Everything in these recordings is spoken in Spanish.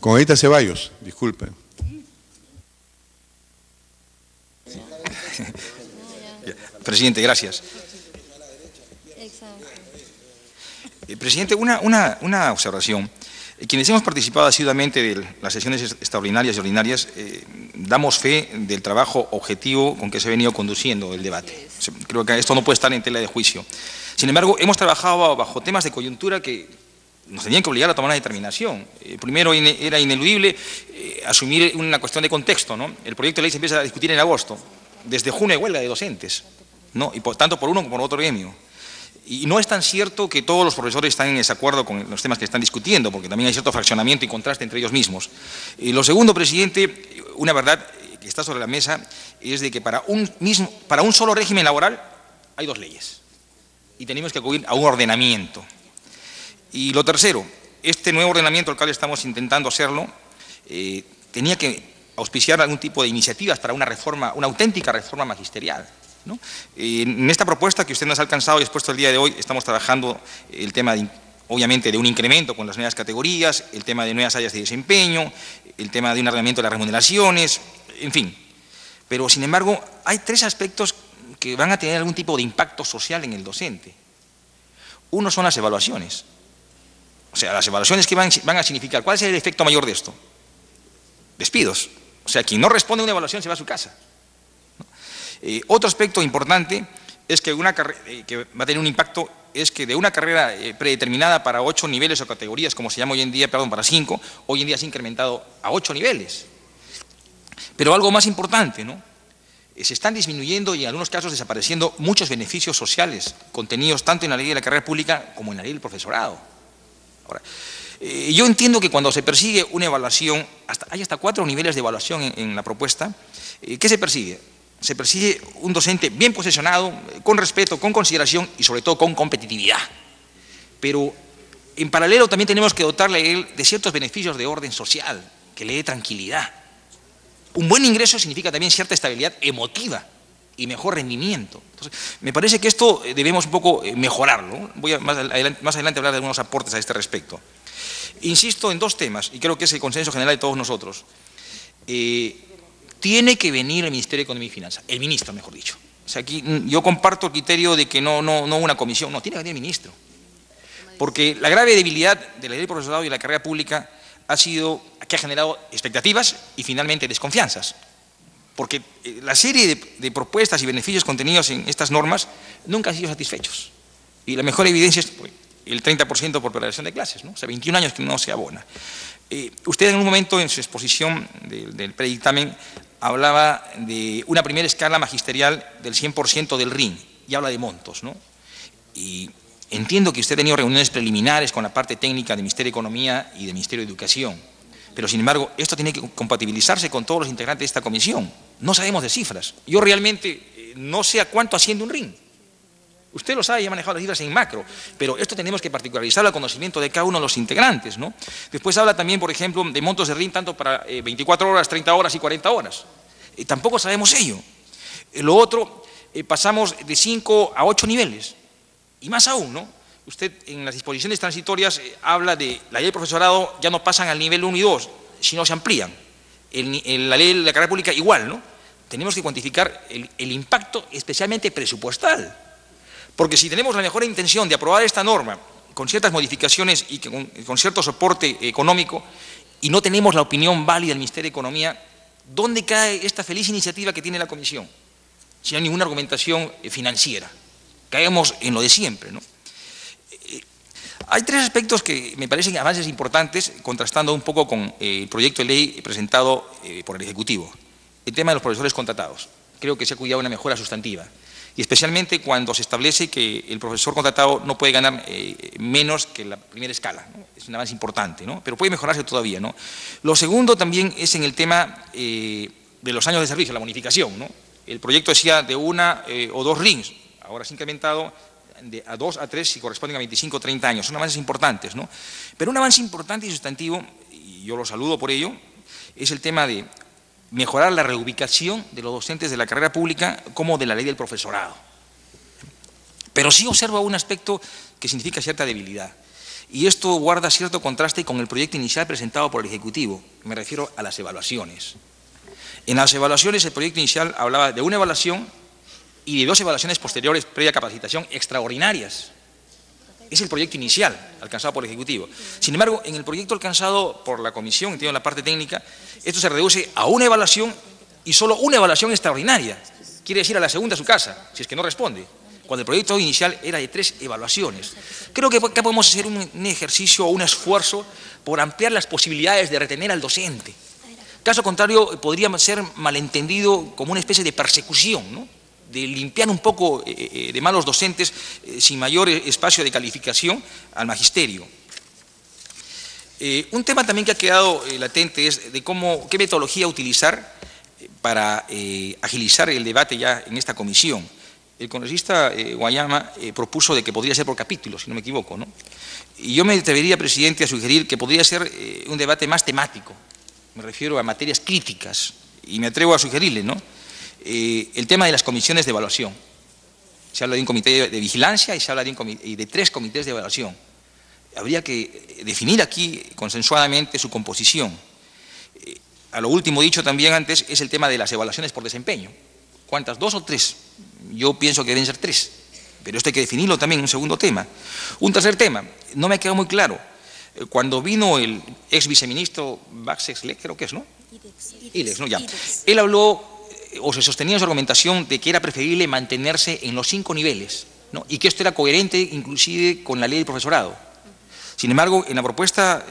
Con Edita Ceballos, disculpe. Presidente, gracias. Presidente, una observación. Quienes hemos participado asiduamente de las sesiones extraordinarias y ordinarias, damos fe del trabajo objetivo con que se ha venido conduciendo el debate. Creo que esto no puede estar en tela de juicio. Sin embargo, hemos trabajado bajo temas de coyuntura que nos tenían que obligar a tomar una determinación. Primero, era ineludible asumir una cuestión de contexto, ¿no? El proyecto de ley se empieza a discutir en agosto, desde junio de huelga de docentes, ¿no? Y tanto por uno como por otro gremio. Y no es tan cierto que todos los profesores están en desacuerdo con los temas que están discutiendo, porque también hay cierto fraccionamiento y contraste entre ellos mismos. Y lo segundo, presidente, una verdad que está sobre la mesa es de que para un solo régimen laboral hay dos leyes y tenemos que acudir a un ordenamiento. Y lo tercero, este nuevo ordenamiento al cual estamos intentando hacerlo tenía que auspiciar algún tipo de iniciativas para una reforma, una auténtica reforma magisterial, ¿no? En esta propuesta que usted nos ha alcanzado y expuesto el día de hoy, estamos trabajando el tema, obviamente, de un incremento con las nuevas categorías, el tema de nuevas áreas de desempeño, el tema de un ordenamiento de las remuneraciones, en fin. Pero, sin embargo, hay tres aspectos que van a tener algún tipo de impacto social en el docente. Uno son las evaluaciones. O sea, las evaluaciones que van a significar, ¿cuál es el efecto mayor de esto? Despidos. O sea, quien no responde a una evaluación se va a su casa. Otro aspecto importante es que que va a tener un impacto es que de una carrera predeterminada para 8 niveles o categorías, como se llama hoy en día, perdón, para 5, hoy en día se ha incrementado a 8 niveles. Pero algo más importante, ¿no? Se están disminuyendo y en algunos casos desapareciendo muchos beneficios sociales contenidos tanto en la ley de la carrera pública como en la ley del profesorado. Ahora, yo entiendo que cuando se persigue una evaluación, hay hasta 4 niveles de evaluación en la propuesta. ¿Qué se persigue? Se persigue un docente bien posicionado, con respeto, con consideración y sobre todo con competitividad. Pero en paralelo también tenemos que dotarle a él de ciertos beneficios de orden social, que le dé tranquilidad. Un buen ingreso significa también cierta estabilidad emotiva y mejor rendimiento. Entonces, me parece que esto debemos un poco mejorarlo. Voy a más adelante hablar de algunos aportes a este respecto. Insisto en dos temas, y creo que es el consenso general de todos nosotros. Tiene que venir el Ministerio de Economía y Finanzas, el ministro, mejor dicho. O sea, aquí yo comparto el criterio de que no una comisión, no, tiene que venir el ministro. Porque la grave debilidad de la ley del profesorado y de la carrera pública ha sido que ha generado expectativas y finalmente desconfianzas. Porque la serie de propuestas y beneficios contenidos en estas normas nunca han sido satisfechos. Y la mejor evidencia es el 30% por preparación de clases, ¿no? O sea, 21 años que no se abona. Usted en un momento en su exposición del predictamen hablaba de una primera escala magisterial del 100% del RIN y habla de montos, ¿no? Y entiendo que usted ha tenido reuniones preliminares con la parte técnica del Ministerio de Economía y del Ministerio de Educación, pero sin embargo esto tiene que compatibilizarse con todos los integrantes de esta comisión. No sabemos de cifras. Yo realmente no sé a cuánto asciende un RIN. Usted lo sabe y ha manejado las cifras en macro, pero esto tenemos que particularizarlo al conocimiento de cada uno de los integrantes, ¿no? Después habla también, por ejemplo, de montos de RIN tanto para 24 horas, 30 horas y 40 horas. Tampoco sabemos ello. Lo otro, pasamos de 5 a 8 niveles. Y más aún, ¿no? Usted en las disposiciones transitorias habla de la ley del profesorado, ya no pasan al nivel 1 y 2, sino se amplían. La ley de la carrera pública igual, ¿no? Tenemos que cuantificar el impacto especialmente presupuestal. Porque si tenemos la mejor intención de aprobar esta norma con ciertas modificaciones y con cierto soporte económico y no tenemos la opinión válida del Ministerio de Economía, ¿dónde cae esta feliz iniciativa que tiene la Comisión? Si no hay ninguna argumentación financiera. Caemos en lo de siempre, ¿no? Hay tres aspectos que me parecen avances importantes, contrastando un poco con el proyecto de ley presentado por el Ejecutivo. El tema de los profesores contratados. Creo que se ha cuidado una mejora sustantiva. Y especialmente cuando se establece que el profesor contratado no puede ganar menos que la primera escala, ¿no? Es un avance importante, ¿no? Pero puede mejorarse todavía, ¿no? Lo segundo también es en el tema de los años de servicio, la bonificación, ¿no? El proyecto decía de 1 o 2 RINs, ahora se ha incrementado a 2 a 3 si corresponden a 25 o 30 años, son avances importantes, ¿no? Pero un avance importante y sustantivo, y yo lo saludo por ello, es el tema de mejorar la reubicación de los docentes de la carrera pública como de la ley del profesorado. Pero sí observo un aspecto que significa cierta debilidad, Y esto guarda cierto contraste con el proyecto inicial presentado por el Ejecutivo. Me refiero a las evaluaciones. En las evaluaciones, el proyecto inicial hablaba de una evaluación y de 2 evaluaciones posteriores previa capacitación extraordinarias. Es el proyecto inicial alcanzado por el Ejecutivo. Sin embargo, en el proyecto alcanzado por la Comisión, entiendo la parte técnica, esto se reduce a una evaluación y solo una evaluación extraordinaria. Quiere decir a la segunda a su casa, si es que no responde, cuando el proyecto inicial era de 3 evaluaciones. Creo que acá podemos hacer un ejercicio o un esfuerzo por ampliar las posibilidades de retener al docente. Caso contrario, podría ser malentendido como una especie de persecución, ¿no?, de limpiar un poco de malos docentes sin mayor espacio de calificación al magisterio. Un tema también que ha quedado latente es de qué metodología utilizar para agilizar el debate ya en esta comisión. El congresista Guayama propuso de que podría ser por capítulos, si no me equivoco, ¿no? Y yo me atrevería, presidente, a sugerir que podría ser un debate más temático. Me refiero a materias críticas y me atrevo a sugerirle, ¿no?, el tema de las comisiones de evaluación. Se habla de un comité de vigilancia y se habla de 3 comités de evaluación. Habría que definir aquí consensuadamente su composición. A lo último dicho también antes es el tema de las evaluaciones por desempeño. ¿Cuántas? ¿2 o 3? Yo pienso que deben ser 3, pero esto hay que definirlo también en un segundo tema. Un tercer tema, no me ha quedado muy claro. Cuando vino el ex viceministro Baxexle, creo que es, ¿no? Ilex, ¿no? Ya. Él habló o se sostenía en su argumentación de que era preferible mantenerse en los 5 niveles, ¿no?, y que esto era coherente inclusive con la ley del profesorado. Sin embargo, en la propuesta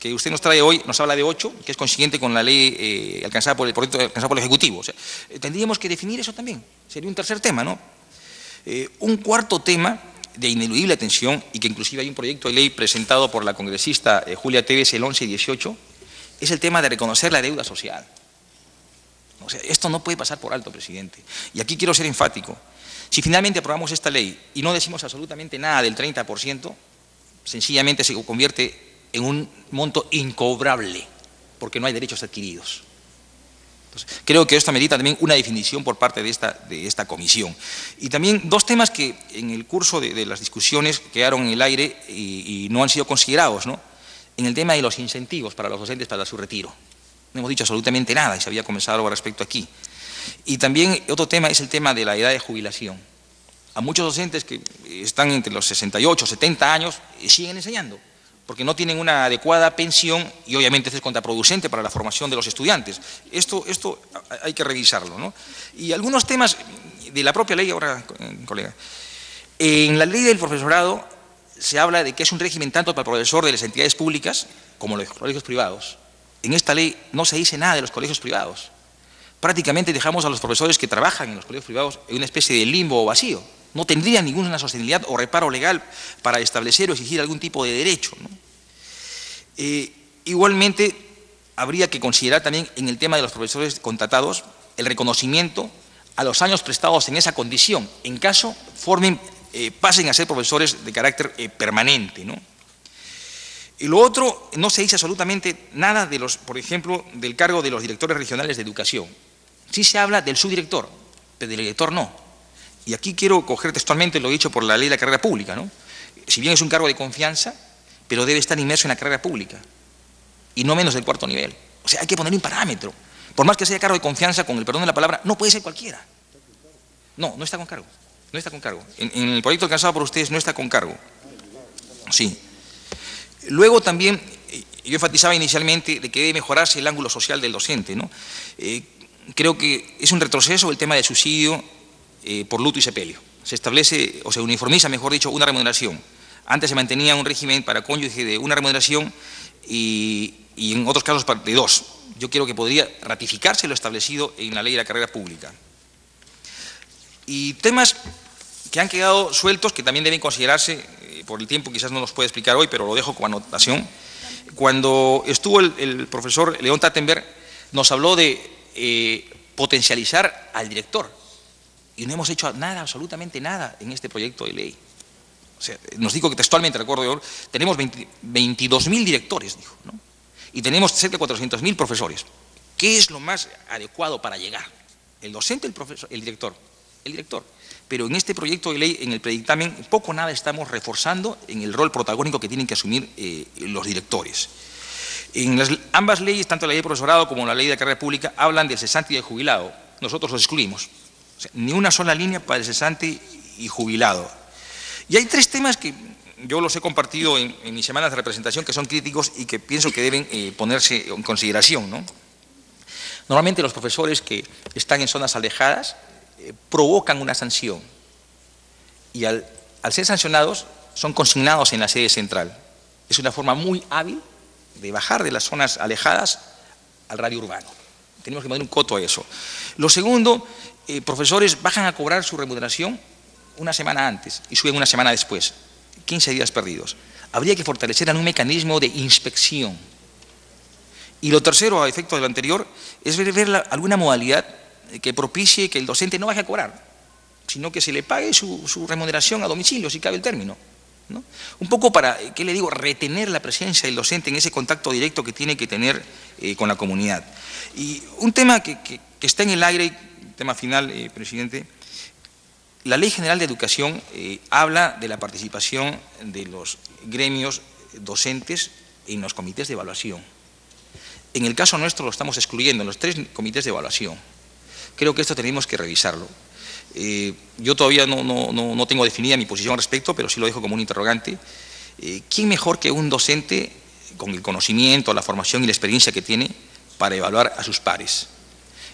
que usted nos trae hoy, nos habla de 8, que es consiguiente con la ley alcanzada por el proyecto alcanzado por el Ejecutivo. O sea, tendríamos que definir eso también, sería un tercer tema, ¿no? Un cuarto tema de ineludible atención, y que inclusive hay un proyecto de ley presentado por la congresista Julia Tevez el 11 y 18, es el tema de reconocer la deuda social. O sea, esto no puede pasar por alto, presidente. Y aquí quiero ser enfático. Si finalmente aprobamos esta ley y no decimos absolutamente nada del 30%, sencillamente se convierte en un monto incobrable, porque no hay derechos adquiridos. Entonces, creo que esto amerita también una definición por parte de esta comisión. Y también 2 temas que en el curso de las discusiones quedaron en el aire y no han sido considerados, ¿no? En el tema de los incentivos para los docentes para su retiro. No hemos dicho absolutamente nada y se había comenzado algo al respecto aquí. Y también otro tema es el tema de la edad de jubilación. A muchos docentes que están entre los 68, 70 años siguen enseñando, porque no tienen una adecuada pensión y obviamente esto es contraproducente para la formación de los estudiantes. Esto hay que revisarlo, ¿no? Y algunos temas de la propia ley, ahora, colega. En la ley del profesorado se habla de que es un régimen tanto para el profesor de las entidades públicas como los colegios privados. En esta ley no se dice nada de los colegios privados. Prácticamente dejamos a los profesores que trabajan en los colegios privados en una especie de limbo o vacío. No tendrían ninguna sostenibilidad o reparo legal para establecer o exigir algún tipo de derecho, ¿no? Igualmente, habría que considerar también en el tema de los profesores contratados el reconocimiento a los años prestados en esa condición, en caso pasen a ser profesores de carácter permanente, ¿no? Y lo otro, no se dice absolutamente nada de por ejemplo, del cargo de los directores regionales de educación. Sí se habla del subdirector, pero del director no. Y aquí quiero coger textualmente lo dicho por la ley de la carrera pública, ¿no? Si bien es un cargo de confianza, pero debe estar inmerso en la carrera pública, y no menos del 4º nivel. O sea, hay que ponerle un parámetro. Por más que sea cargo de confianza, con el perdón de la palabra, no puede ser cualquiera. No, no está con cargo. No está con cargo. En el proyecto alcanzado por ustedes no está con cargo. Sí. Luego también, yo enfatizaba inicialmente de que debe mejorarse el ángulo social del docente, ¿no? Creo que es un retroceso el tema del subsidio por luto y sepelio. Se establece, o se uniformiza, mejor dicho, una remuneración. Antes se mantenía un régimen para cónyuge de una remuneración y en otros casos de 2. Yo quiero que podría ratificarse lo establecido en la ley de la carrera pública. Y temas que han quedado sueltos, que también deben considerarse, por el tiempo quizás no los pueda explicar hoy, pero lo dejo como anotación. Cuando estuvo el profesor León Tattenberg, nos habló de potencializar al director, y no hemos hecho nada, absolutamente nada, en este proyecto de ley. O sea, nos dijo que textualmente, recuerdo yo, tenemos 22.000 directores, dijo, ¿no? Y tenemos cerca de 400.000 profesores. ¿Qué es lo más adecuado para llegar? ¿El docente, el profesor, el director? el director. Pero en este proyecto de ley, en el predictamen, poco o nada estamos reforzando en el rol protagónico que tienen que asumir los directores. En ambas leyes, tanto la ley de profesorado como la ley de carrera pública, hablan del cesante y del jubilado. Nosotros los excluimos. O sea, ni una sola línea para el cesante y jubilado. Y hay tres temas que yo los he compartido en mis semanas de representación que son críticos y que pienso que deben ponerse en consideración, ¿no? Normalmente los profesores que están en zonas alejadas provocan una sanción y al ser sancionados son consignados en la sede central. Es una forma muy hábil de bajar de las zonas alejadas al radio urbano. Tenemos que poner un coto a eso. Lo segundo, profesores bajan a cobrar su remuneración una semana antes y suben una semana después, 15 días perdidos. Habría que fortalecer un mecanismo de inspección. Y lo tercero, a efecto de lo anterior, es ver alguna modalidad que propicie que el docente no baje a cobrar, sino que se le pague su remuneración a domicilio, si cabe el término, ¿no? Un poco para, ¿qué le digo?, retener la presencia del docente en ese contacto directo que tiene que tener con la comunidad. Y un tema que está en el aire, tema final, presidente, la Ley General de Educación habla de la participación de los gremios docentes en los comités de evaluación. En el caso nuestro lo estamos excluyendo en los 3 comités de evaluación. Creo que esto tenemos que revisarlo. Yo todavía no tengo definida mi posición al respecto, pero sí lo dejo como un interrogante. ¿Quién mejor que un docente con el conocimiento, la formación y la experiencia que tiene para evaluar a sus pares?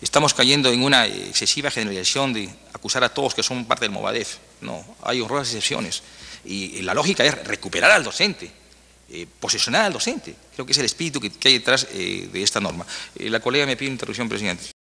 Estamos cayendo en una excesiva generalización de acusar a todos que son parte del Movadef. No, hay honrosas excepciones. Y la lógica es recuperar al docente, posesionar al docente. Creo que es el espíritu que hay detrás de esta norma. La colega me pide interrupción, presidente.